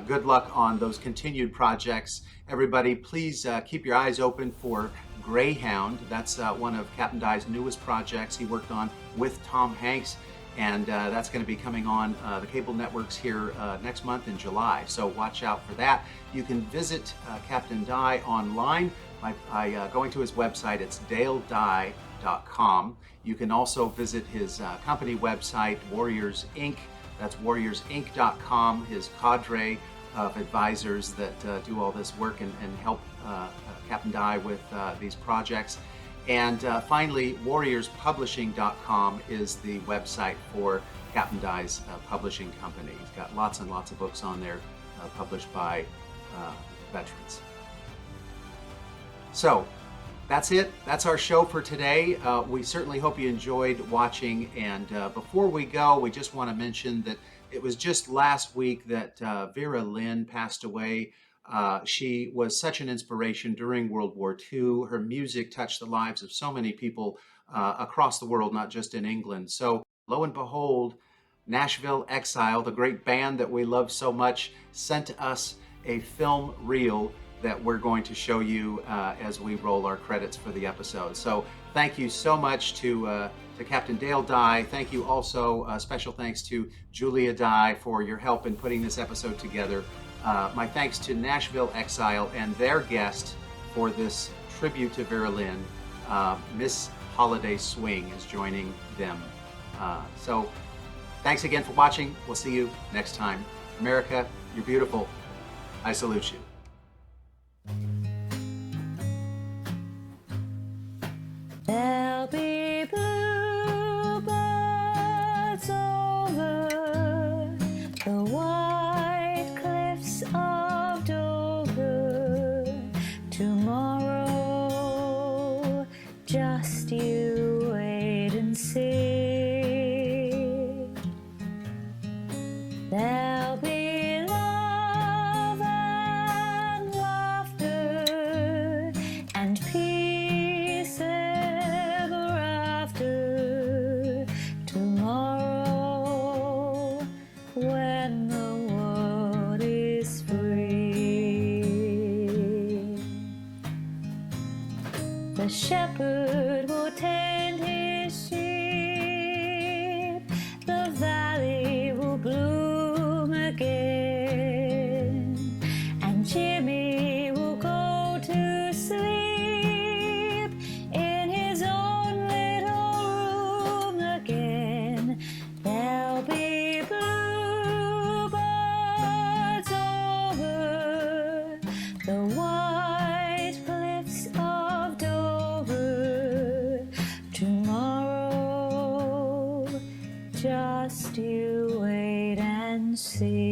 Good luck on those continued projects. Everybody, please keep your eyes open for Greyhound. That's one of Captain Dye's newest projects he worked on with Tom Hanks, and that's going to be coming on the cable networks here next month in July. So watch out for that. You can visit Captain Dye online by going to his website. It's daledye.com. You can also visit his company website, Warriors Inc. That's warriorsinc.com, his cadre of advisors that do all this work and help Captain Dye with these projects. And finally, warriorspublishing.com is the website for Captain Dye's publishing company. He's got lots and lots of books on there published by veterans. So that's it. That's our show for today. We certainly hope you enjoyed watching. And before we go, we just want to mention that it was just last week that Vera Lynn passed away. She was such an inspiration during World War II. Her music touched the lives of so many people across the world, not just in England. So lo and behold, Nashville Exile, the great band that we love so much, sent us a film reel that we're going to show you as we roll our credits for the episode. So thank you so much to Captain Dale Dye. Thank you also, special thanks to Julia Dye for your help in putting this episode together. My thanks to Nashville Exile and their guest for this tribute to Vera Lynn. Miss Holiday Swing is joining them. So thanks again for watching. We'll see you next time. America, you're beautiful. I salute you.
shepherd will tend his sheep. The valley will bloom again, and Jimmy will go to sleep in his own little room again. There'll be bluebirds over the white cliffs of Dover tomorrow. Just you wait and see.